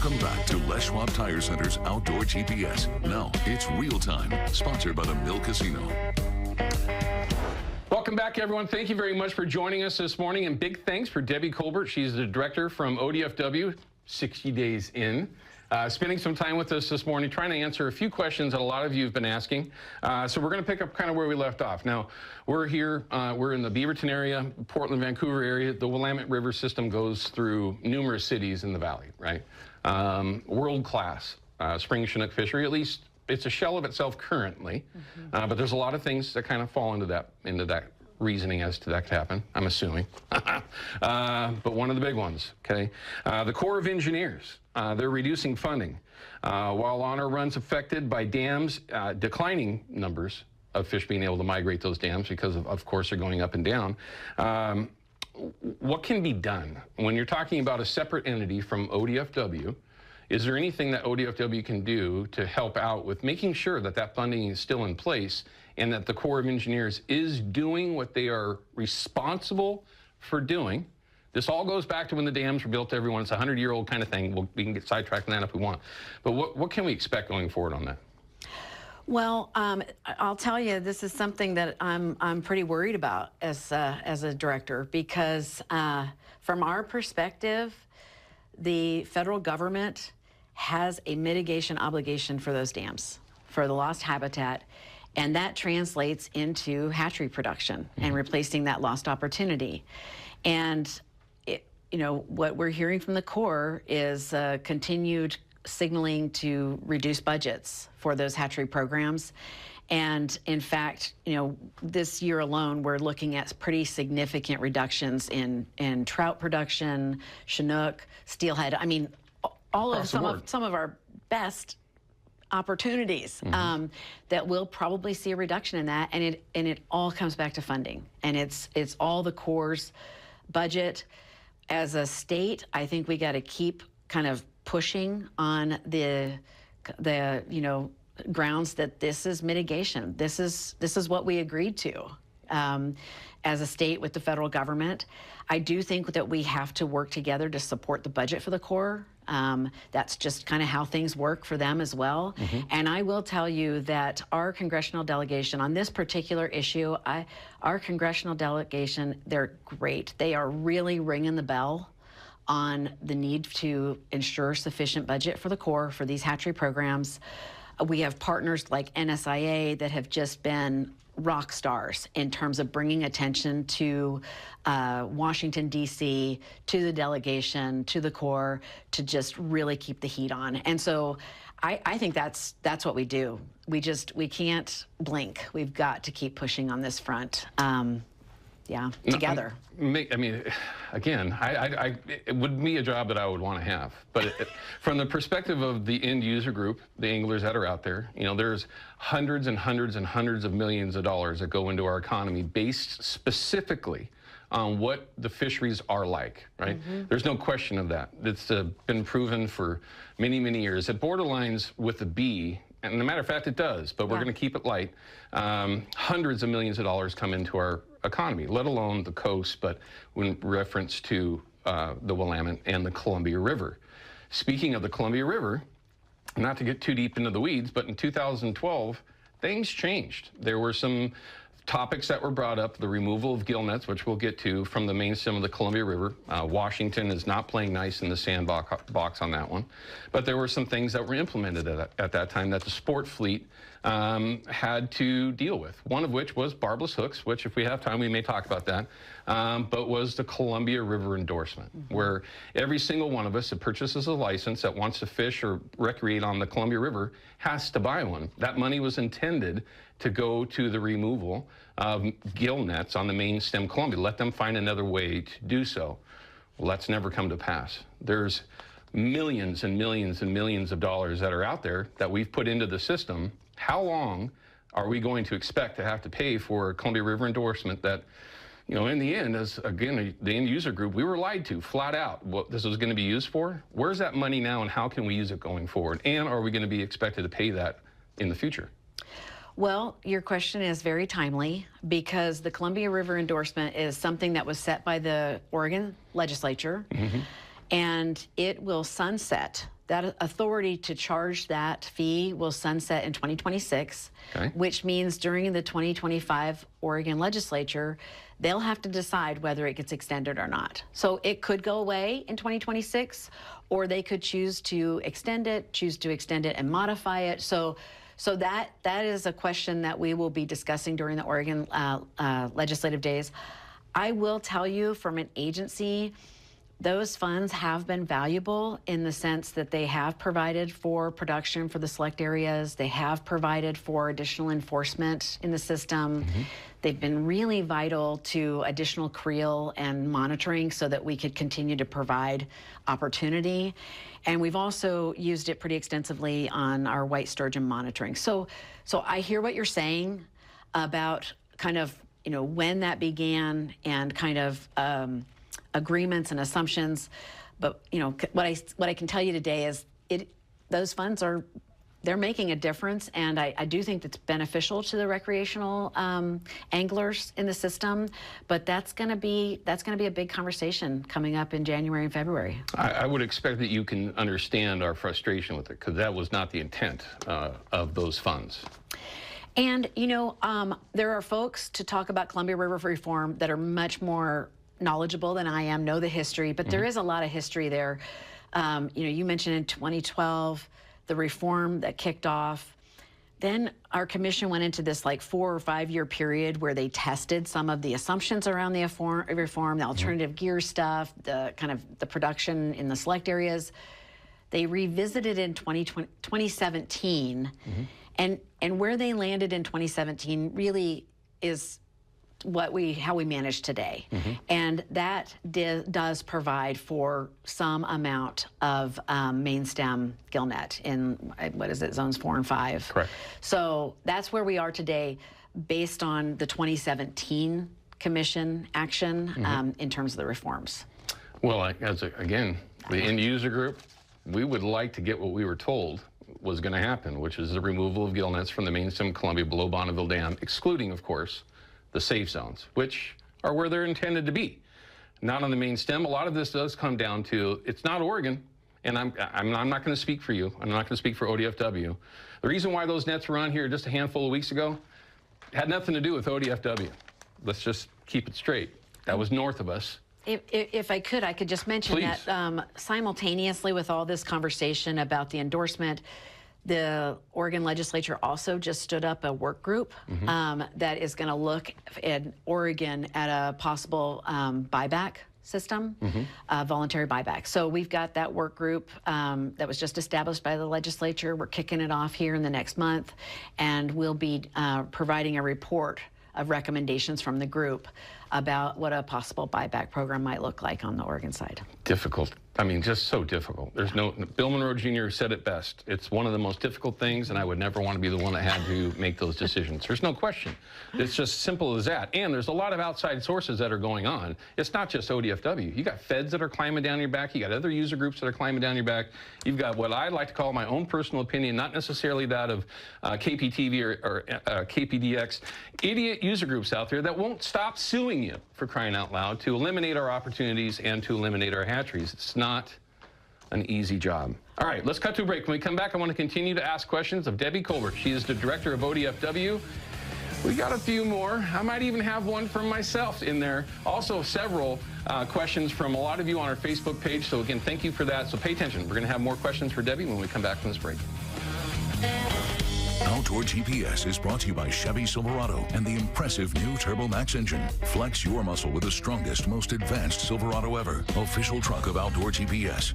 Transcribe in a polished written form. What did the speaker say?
Welcome back to Les Schwab Tire Center's Outdoor GPS. Now it's real time, sponsored by the Mill Casino. Welcome back, everyone. Thank you very much for joining us this morning, and big thanks for Debbie Colbert. She's the director from ODFW, 60 days in. Spending some time with us this morning, trying to answer a few questions that a lot of you have been asking. So we're going to pick up kind of where we left off. Now, we're here, we're in the Beaverton area, Portland, Vancouver area. The Willamette River system goes through numerous cities in the valley, right? World-class spring Chinook fishery, at least it's a shell of itself currently, but there's a lot of things that kind of fall into that reasoning as to that could happen, I'm assuming. But one of the big ones, okay? The Corps of Engineers, they're reducing funding. While honor runs affected by dams, declining numbers of fish being able to migrate those dams because of course they're going up and down. What can be done when you're talking about a separate entity from ODFW? Is there anything that ODFW can do to help out with making sure that that funding is still in place and that the Corps of Engineers is doing what they are responsible for doing? This all goes back to when the dams were built, everyone. It's a 100-year-old kind of thing. We can get sidetracked on that if we want. But what can we expect going forward on that? Well, I'll tell you, this is something that I'm pretty worried about as a director, because from our perspective, the federal government has a mitigation obligation for those dams, for the lost habitat, and that translates into hatchery production and replacing that lost opportunity. And you know, what we're hearing from the Corps is continued signaling to reduce budgets for those hatchery programs. And in fact, you know, this year alone, we're looking at pretty significant reductions in trout production, Chinook, steelhead. I mean, all of some of our best opportunities that will probably see a reduction in that, and it all comes back to funding, and it's all the Corps' budget. As a state, I think we got to keep kind of pushing on the you know, grounds that this is mitigation. This is what we agreed to as a state with the federal government. I do think that we have to work together to support the budget for the Corps. That's just kind of how things work for them as well. And I will tell you that our congressional delegation on this particular issue, our congressional delegation, they're great. They are really ringing the bell on the need to ensure sufficient budget for the Corps for these hatchery programs. We have partners like NSIA that have just been rock stars in terms of bringing attention to Washington, D.C., to the delegation, to the Corps, to just really keep the heat on. And so I think that's what we do. We can't blink. We've got to keep pushing on this front. Yeah, together. I mean, again, it would be a job that I would want to have. But from the perspective of the end user group, the anglers that are out there, you know, there's hundreds and hundreds and hundreds of millions of dollars that go into our economy based specifically on what the fisheries are like, right? There's no question of that. It's been proven for many, many years. It borderlines with the bee. And as a matter of fact, it does, but we're going to keep it light. Hundreds of millions of dollars come into our economy, let alone the coast, but in reference to the Willamette and the Columbia River. Speaking of the Columbia River, not to get too deep into the weeds, but in 2012, things changed. There were some topics that were brought up, the removal of gill nets, which we'll get to, from the main stem of the Columbia River. Washington is not playing nice in the sandbox on that one. But there were some things that were implemented at that time that the sport fleet had to deal with. One of which was barbless hooks, which if we have time, we may talk about that, but was the Columbia River Endorsement, where every single one of us that purchases a license that wants to fish or recreate on the Columbia River has to buy one. That money was intended to go to the removal of gill nets on the main stem Columbia. Let them find another way to do so. Well, that's never come to pass. There's millions and millions and millions of dollars that are out there that we've put into the system. How long are we going to expect to have to pay for a Columbia River endorsement that, you know, in the end, as again, the end user group, we were lied to flat out what this was going to be used for? Where's that money now and how can we use it going forward? And are we going to be expected to pay that in the future? Well, your question is very timely because the Columbia River endorsement is something that was set by the Oregon legislature, and it will sunset that authority to charge that fee will sunset in 2026, Okay. which means during the 2025 Oregon legislature, they'll have to decide whether it gets extended or not. So it could go away in 2026, or they could choose to extend it and modify it. So that is a question that we will be discussing during the Oregon legislative days. I will tell you, from an agency, those funds have been valuable in the sense that they have provided for production for the select areas. They have provided for additional enforcement in the system. Mm-hmm. They've been really vital to additional creel and monitoring so that we could continue to provide opportunity. And we've also used it pretty extensively on our white sturgeon monitoring. So I hear what you're saying about kind of, when that began and kind of agreements and assumptions, but what I can tell you today is those funds they're making a difference, and I do think that's beneficial to the recreational anglers in the system. But that's going to be a big conversation coming up in January and February. I would expect that you can understand our frustration with it, because that was not the intent of those funds. And there are folks to talk about Columbia River reform that are much more knowledgeable than I am, know the history, but there is a lot of history there. You mentioned in 2012, the reform that kicked off. Then our commission went into this 4 or 5 year period where they tested some of the assumptions around the reform, the alternative gear stuff, the production in the select areas. They revisited in 2017, and where they landed in 2017 really is how we manage today. And that does provide for some amount of main stem gillnet in, zones 4 and 5. Correct. So that's where we are today based on the 2017 commission action in terms of the reforms. Well, again, the end user group, we would like to get what we were told was going to happen, which is the removal of gillnets from the main stem Columbia below Bonneville Dam, excluding, of course, the safe zones, which are where they're intended to be, not on the main stem. A lot of this does come down to, it's not Oregon, and I'm not going to speak for you. I'm not going to speak for ODFW. The reason why those nets were on here just a handful of weeks ago had nothing to do with ODFW. Let's just keep it straight. That was north of us. If I could just mention Please. that simultaneously with all this conversation about the endorsement, the Oregon legislature also just stood up a work group that is going to look in Oregon at a possible buyback system, voluntary buyback. So we've got that work group that was just established by the legislature. We're kicking it off here in the next month, and we'll be providing a report of recommendations from the group about what a possible buyback program might look like on the Oregon side. Difficult. I mean, just so difficult. Bill Monroe Jr. said it best. It's one of the most difficult things, and I would never want to be the one that had to make those decisions. There's no question. It's just simple as that. And there's a lot of outside sources that are going on. It's not just ODFW. You got feds that are climbing down your back. You got other user groups that are climbing down your back. You've got what I like to call my own personal opinion, not necessarily that of KPTV or KPDX, idiot user groups out there that won't stop suing you, for crying out loud, to eliminate our opportunities and to eliminate our hatcheries. It's not an easy job. All right, let's cut to a break. When we come back, I want to continue to ask questions of Debbie Colbert. She is the director of ODFW. We got a few more. I might even have one from myself in there. Also, several questions from a lot of you on our Facebook page. So again, thank you for that. So pay attention. We're going to have more questions for Debbie when we come back from this break. Outdoor GPS is brought to you by Chevy Silverado and the impressive new Turbo Max engine. Flex your muscle with the strongest, most advanced Silverado ever. Official truck of Outdoor GPS.